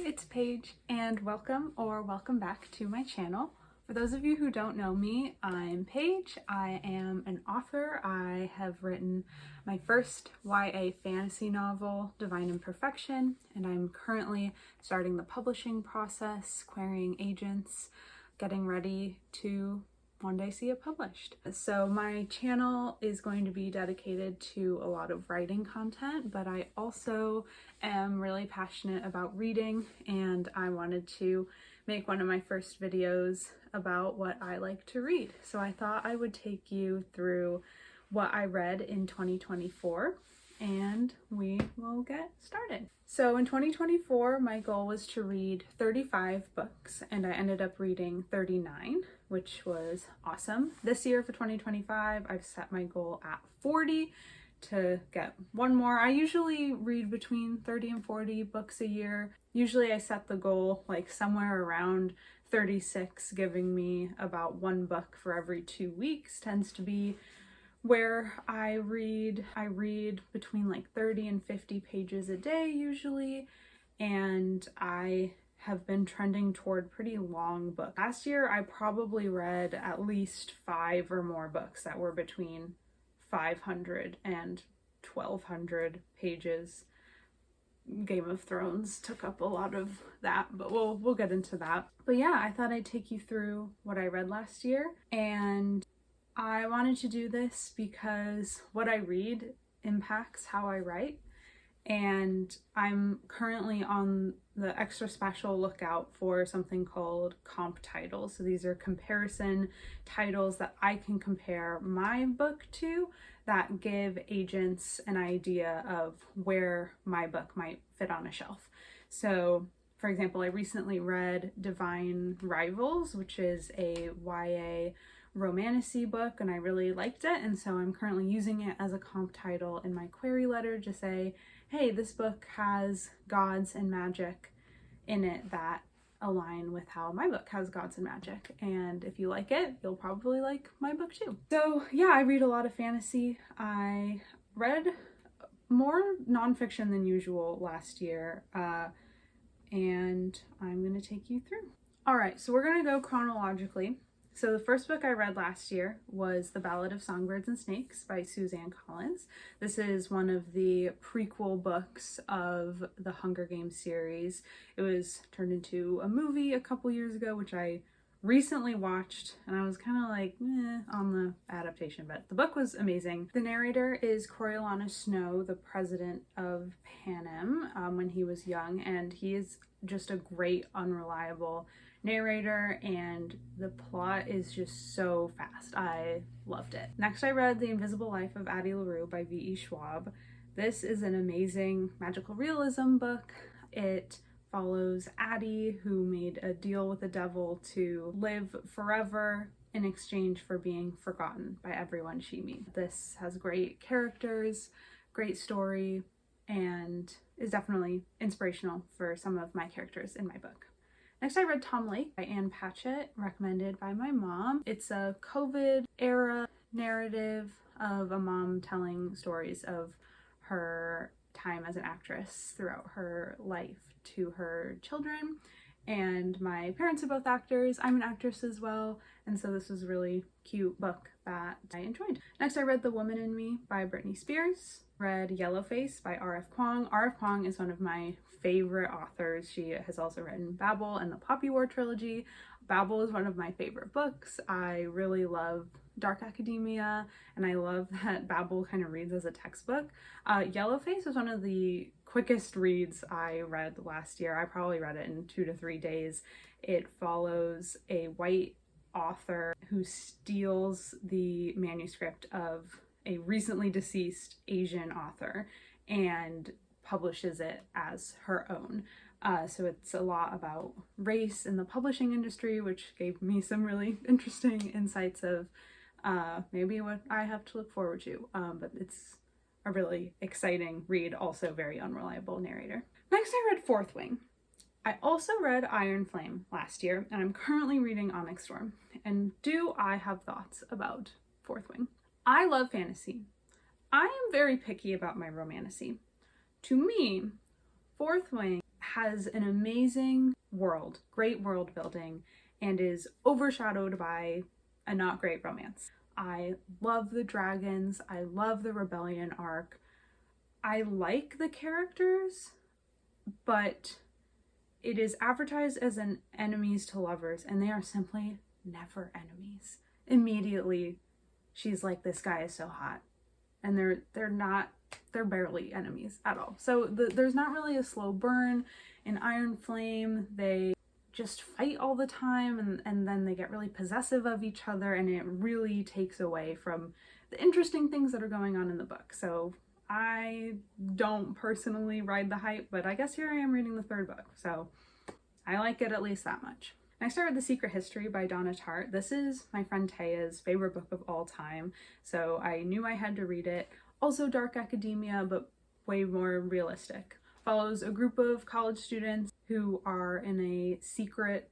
it's Paige, and welcome back to my channel. For those of you who don't know me, I'm Paige. I am an author. I have written my first YA fantasy novel, Divine Imperfection, and I'm currently starting the publishing process, querying agents, getting ready to one day see it published. So my channel is going to be dedicated to a lot of writing content, but I also am really passionate about reading, and I wanted to make one of my first videos about what I like to read. So I thought I would take you through what I read in 2024, and we will get started. So in 2024, my goal was to read 35 books, and I ended up reading 39, which was awesome. This year for 2025, I've set my goal at 40 to get one more. I usually read between 30 and 40 books a year. Usually I set the goal like somewhere around 36, giving me about one book for every 2 weeks tends to be where I read. I read between like 30 and 50 pages a day usually, and I have been trending toward pretty long books. Last year I probably read at least 5 or more books that were between 500 and 1200 pages. Game of Thrones took up a lot of that, but we'll get into that. But yeah, I thought I'd take you through what I read last year, and I wanted to do this because what I read impacts how I write, and I'm currently on the extra special lookout for something called comp titles. So these are comparison titles that I can compare my book to that give agents an idea of where my book might fit on a shelf. So for example, I recently read Divine Rivals, which is a YA romantasy book, and I really liked it, and so I'm currently using it as a comp title in my query letter to say, hey, this book has gods and magic in it that align with how my book has gods and magic, and if you like it, you'll probably like my book too. So yeah, I read a lot of fantasy. I read more nonfiction than usual last year, and I'm gonna take you through. All right, so we're gonna go chronologically. So the first book I read last year was The Ballad of Songbirds and Snakes by Suzanne Collins. This is one of the prequel books of the Hunger Games series. It was turned into a movie a couple years ago, which I recently watched, and I was kind of like, on the adaptation, but the book was amazing. The narrator is Coriolanus Snow, the president of Panem when he was young, and he is just a great, unreliable narrator, and the plot is just so fast. I loved it. Next, I read The Invisible Life of Addie LaRue by V.E. Schwab. This is an amazing magical realism book. It follows Addie, who made a deal with the devil to live forever in exchange for being forgotten by everyone she meets. This has great characters, great story, and is definitely inspirational for some of my characters in my book. Next, I read Tom Lake by Ann Patchett, recommended by my mom. It's a COVID era narrative of a mom telling stories of her time as an actress throughout her life to her children. And my parents are both actors. I'm an actress as well, and so this was a really cute book that I enjoyed. Next, I read The Woman in Me by Britney Spears. Read Yellowface by R.F. Kuang. R.F. Kuang is one of my favorite authors. She has also written Babel and the Poppy War trilogy. Babel is one of my favorite books. I really love dark academia, and I love that Babel kind of reads as a textbook. Yellowface was one of the quickest reads I read last year. I probably read it in 2 to 3 days. It follows a white author who steals the manuscript of a recently deceased Asian author and publishes it as her own. So it's a lot about race in the publishing industry, which gave me some really interesting insights of maybe what I have to look forward to. But it's a really exciting read, also very unreliable narrator. Next, I read Fourth Wing. I also read Iron Flame last year, and I'm currently reading Onyx Storm. And do I have thoughts about Fourth Wing? I love fantasy. I am very picky about my romantasy. To me, Fourth Wing has an amazing world, great world building, and is overshadowed by a not great romance. I love the dragons. I love the rebellion arc. I like the characters, but it is advertised as an enemies to lovers, and they are simply never enemies. Immediately, she's like, this guy is so hot. And they're barely enemies at all. So there's not really a slow burn. In Iron Flame, they just fight all the time, and then they get really possessive of each other, and it really takes away from the interesting things that are going on in the book. So I don't personally ride the hype, but I guess here I am reading the third book, so I like it at least that much. Next, I read The Secret History by Donna Tartt. This is my friend Taya's favorite book of all time, so I knew I had to read it. Also dark academia, but way more realistic. Follows a group of college students who are in a secret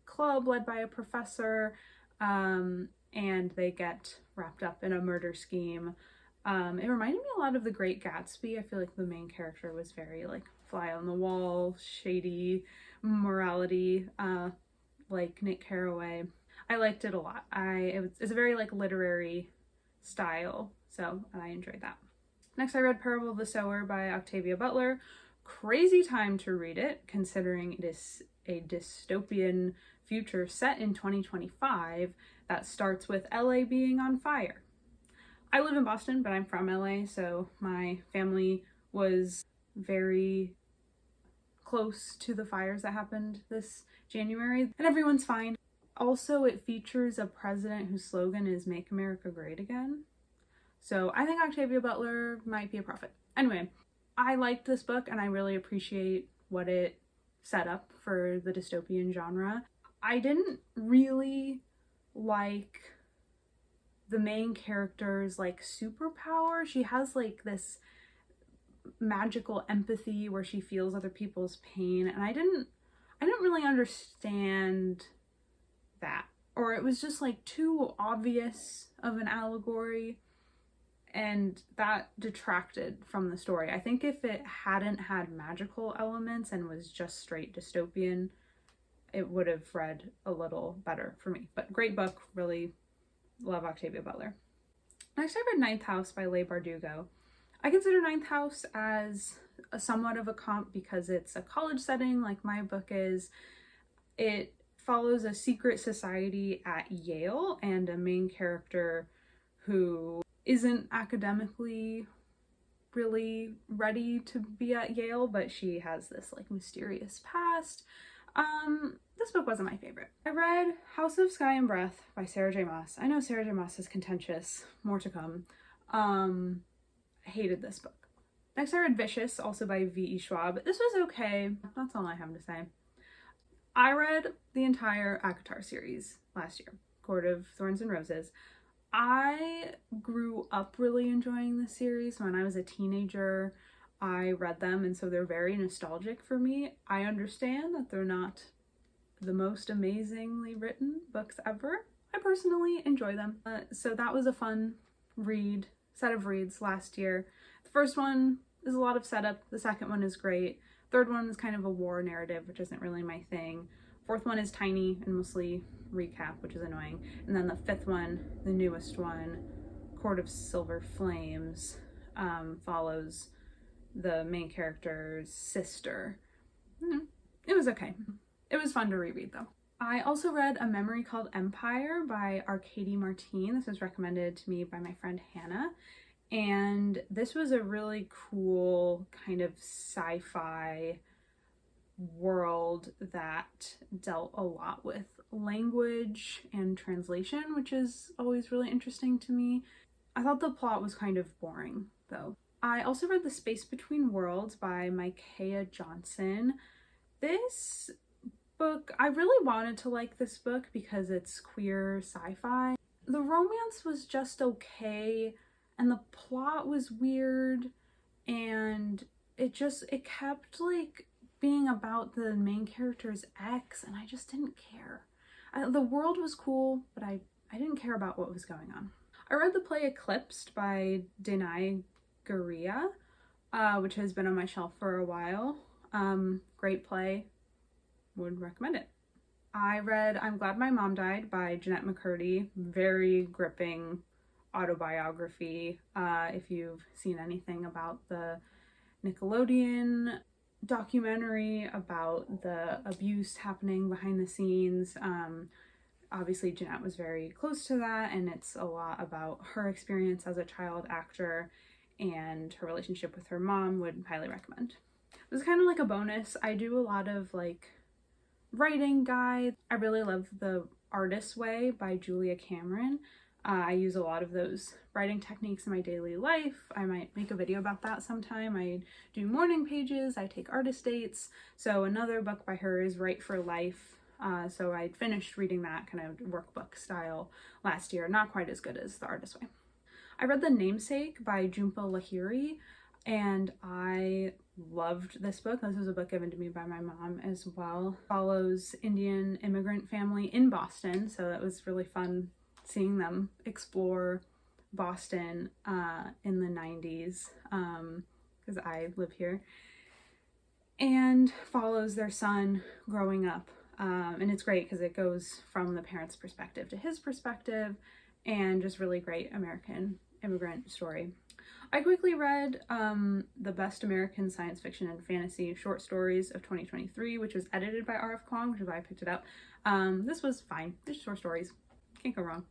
club led by a professor, and they get wrapped up in a murder scheme. It reminded me a lot of The Great Gatsby. I feel like the main character was very like fly on the wall, shady morality, like Nick Carraway. I liked it a lot. It's a very like literary style, so I enjoyed that. Next, I read Parable of the Sower by Octavia Butler. Crazy time to read it, considering it is a dystopian future set in 2025 that starts with LA being on fire. I live in Boston, but I'm from LA, so my family was very close to the fires that happened this January, and everyone's fine. Also, it features a president whose slogan is "Make America Great Again." So I think Octavia Butler might be a prophet. Anyway, I liked this book, and I really appreciate what it set up for the dystopian genre. I didn't really like the main character's like superpower. She has like this magical empathy where she feels other people's pain, and I didn't really understand that, or it was just like too obvious of an allegory, and that detracted from the story. I think if it hadn't had magical elements and was just straight dystopian, it would have read a little better for me. But great book, really love Octavia Butler. Next, I read Ninth House by Leigh Bardugo. I consider Ninth House as somewhat of a comp because it's a college setting like my book is. It follows a secret society at Yale and a main character who isn't academically really ready to be at Yale, but she has this like mysterious past. This book wasn't my favorite. I read House of Sky and Breath by Sarah J. Maas. I know Sarah J. Maas is contentious, more to come. I hated this book. Next, I read Vicious, also by V.E. Schwab. This was okay. That's all I have to say. I read the entire ACOTAR series last year, Court of Thorns and Roses. I grew up really enjoying this series. When I was a teenager, I read them, and so they're very nostalgic for me. I understand that they're not the most amazingly written books ever. I personally enjoy them. So that was a fun set of reads last year. The first one is a lot of setup. The second one is great. Third one is kind of a war narrative, which isn't really my thing. Fourth one is tiny and mostly recap, which is annoying. And then the fifth one, the newest one, Court of Silver Flames, follows the main character's sister. It was okay. It was fun to reread though. I also read A Memory Called Empire by Arkady Martine. This was recommended to me by my friend Hannah. And this was a really cool kind of sci-fi world that dealt a lot with language and translation, which is always really interesting to me. I thought the plot was kind of boring though. I also read The Space Between Worlds by Micaiah Johnson. This book, I really wanted to like this book because it's queer sci-fi. The romance was just okay, and the plot was weird, and it kept like being about the main character's ex, and I just didn't care. The world was cool, but I didn't care about what was going on. I read the play Eclipsed by Denai Guria, which has been on my shelf for a while. Great play, would recommend it. I read I'm Glad My Mom Died by Jeanette McCurdy. Very gripping autobiography. If you've seen anything about the Nickelodeon documentary about the abuse happening behind the scenes, obviously Jeanette was very close to that, and it's a lot about her experience as a child actor and her relationship with her mom. Would highly recommend. It was kind of like a bonus. I do a lot of like writing guides. I really love The Artist's Way by Julia Cameron. I use a lot of those writing techniques in my daily life. I might make a video about that sometime. I do morning pages, I take artist dates. So another book by her is Write for Life. So I finished reading that kind of workbook style last year. Not quite as good as The Artist's Way. I read The Namesake by Jhumpa Lahiri, and I loved this book. This was a book given to me by my mom as well. Follows Indian immigrant family in Boston, so that was really fun seeing them explore Boston in the 90s, because I live here, and follows their son growing up. And it's great because it goes from the parents' perspective to his perspective, and just really great American immigrant story. I quickly read the Best American Science Fiction and Fantasy Short Stories of 2023, which was edited by R.F. Kuang, which is why I picked it up. This was fine. It's short stories. Can't go wrong.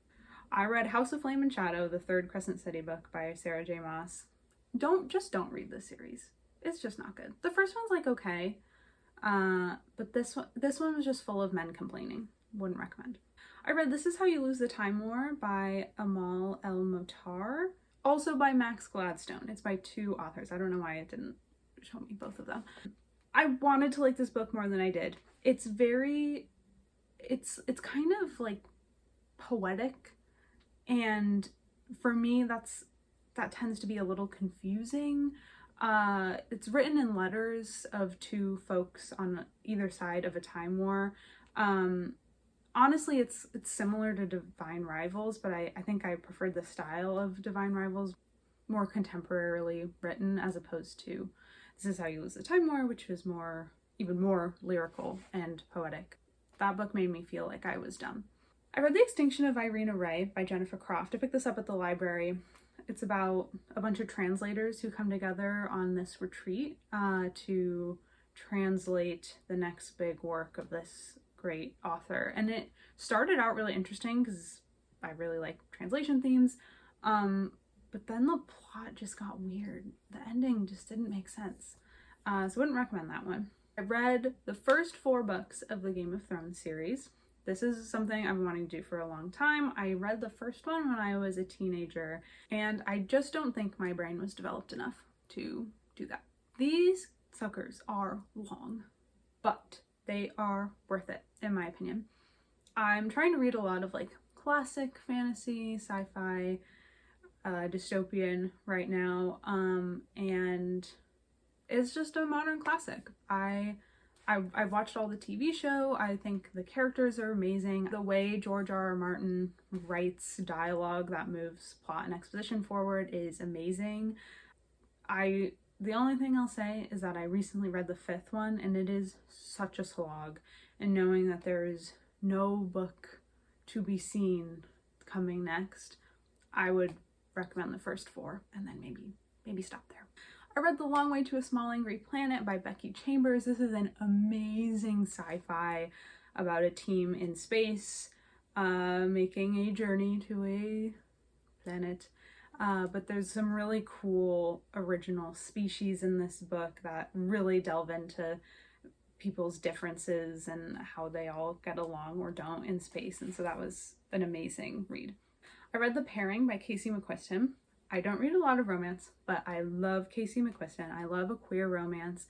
I read House of Flame and Shadow, the third Crescent City book by Sarah J. Maas. Don't read this series. It's just not good. The first one's like okay, but this one was just full of men complaining. Wouldn't recommend. I read This Is How You Lose the Time War by Amal El-Motar, also by Max Gladstone. It's by two authors. I don't know why it didn't show me both of them. I wanted to like this book more than I did. It's kind of like poetic, and for me that tends to be a little confusing. It's written in letters of two folks on either side of a time war. Honestly, it's similar to Divine Rivals, but I think I preferred the style of Divine Rivals, more contemporarily written, as opposed to This Is How You Lose the Time War, which was even more lyrical and poetic. That book made me feel like I was dumb. I read The Extinction of Irina Ray by Jennifer Croft. I picked this up at the library. It's about a bunch of translators who come together on this retreat to translate the next big work of this great author. And it started out really interesting because I really like translation themes, but then the plot just got weird. The ending just didn't make sense, so I wouldn't recommend that one. I read the first 4 books of the Game of Thrones series. This is something I've been wanting to do for a long time. I read the first one when I was a teenager, and I just don't think my brain was developed enough to do that. These suckers are long, but they are worth it, in my opinion. I'm trying to read a lot of like classic fantasy, sci-fi, dystopian right now, and it's just a modern classic. I've watched all the TV show. I think the characters are amazing. The way George R.R. Martin writes dialogue that moves plot and exposition forward is amazing. The only thing I'll say is that I recently read the 5th one, and it is such a slog. And knowing that there is no book to be seen coming next, I would recommend the first 4, and then maybe stop there. I read The Long Way to a Small Angry Planet by Becky Chambers. This is an amazing sci-fi about a team in space making a journey to a planet. But there's some really cool original species in this book that really delve into people's differences and how they all get along or don't in space. And so that was an amazing read. I read The Pairing by Casey McQuiston. I don't read a lot of romance, but I love Casey McQuiston. I love a queer romance.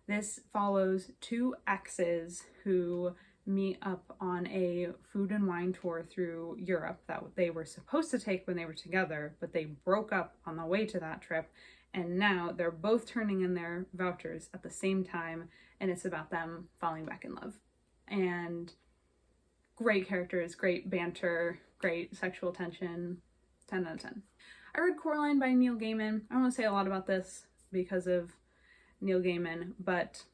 This follows 2 exes who meet up on a food and wine tour through Europe that they were supposed to take when they were together, but they broke up on the way to that trip, and now they're both turning in their vouchers at the same time, and it's about them falling back in love. And great characters, great banter, great sexual tension, 10 out of 10. I read Coraline by Neil Gaiman. I don't want to say a lot about this because of Neil Gaiman, but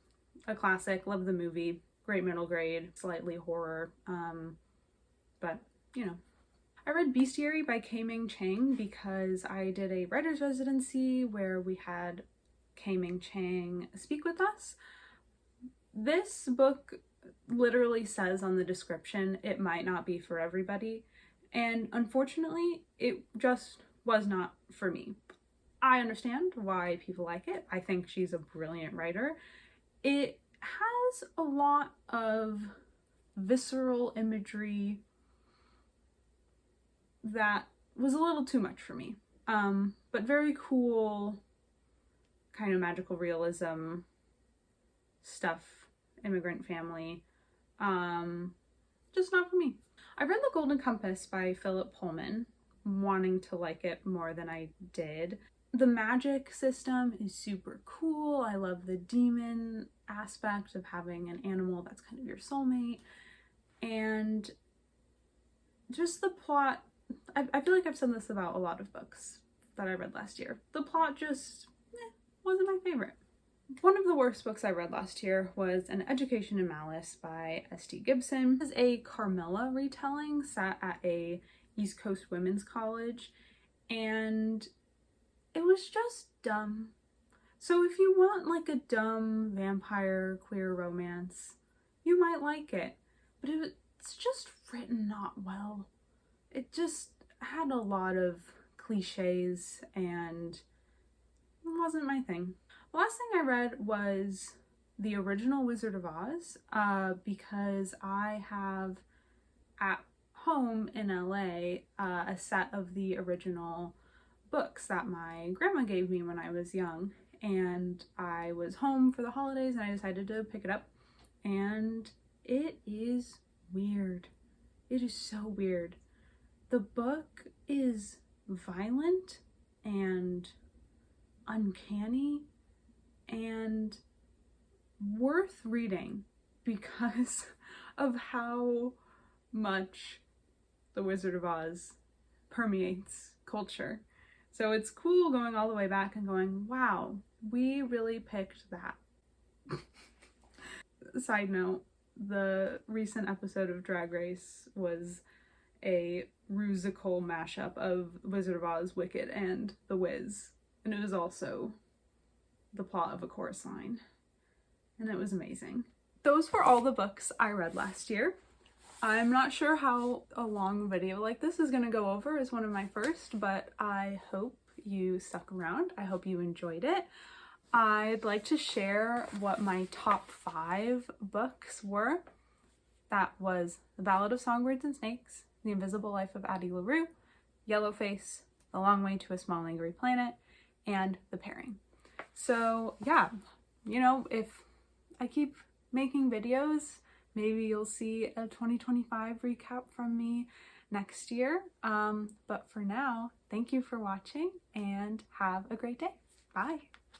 a classic, love the movie, great middle grade, slightly horror, but you know. I read Bestiary by K-Ming Chang because I did a writer's residency where we had K-Ming Chang speak with us. This book literally says on the description it might not be for everybody, and unfortunately it just was not for me. I understand why people like it. I think she's a brilliant writer. It has a lot of visceral imagery that was a little too much for me, but very cool kind of magical realism stuff, immigrant family, just not for me. I read The Golden Compass by Philip Pullman, wanting to like it more than I did. The magic system is super cool. I love the demon aspect of having an animal that's kind of your soulmate, and just the plot. I feel like I've said this about a lot of books that I read last year. The plot just wasn't my favorite. One of the worst books I read last year was An Education in Malice by S.T. Gibson. It is a Carmilla retelling set at a East Coast women's college, and it was just dumb. So if you want like a dumb vampire queer romance, you might like it, but it's just written not well. It just had a lot of cliches and it wasn't my thing. The last thing I read was the original Wizard of Oz, because I have at home in LA a set of the original books that my grandma gave me when I was young, and I was home for the holidays and I decided to pick it up, and it is weird. It is so weird. The book is violent and uncanny and worth reading because of how much the Wizard of Oz permeates culture. So it's cool going all the way back and going, wow, we really picked that. Side note, the recent episode of Drag Race was a rusical mashup of Wizard of Oz, Wicked, and The Wiz. And it was also the plot of a chorus line. And it was amazing. Those were all the books I read last year. I'm not sure how a long video like this is going to go over as one of my first, but I hope you stuck around. I hope you enjoyed it. I'd like to share what my top 5 books were. That was The Ballad of Songbirds and Snakes, The Invisible Life of Addie LaRue, Yellowface, The Long Way to a Small Angry Planet, and The Pairing. So yeah, you know, if I keep making videos, maybe you'll see a 2025 recap from me next year. But for now, thank you for watching and have a great day. Bye.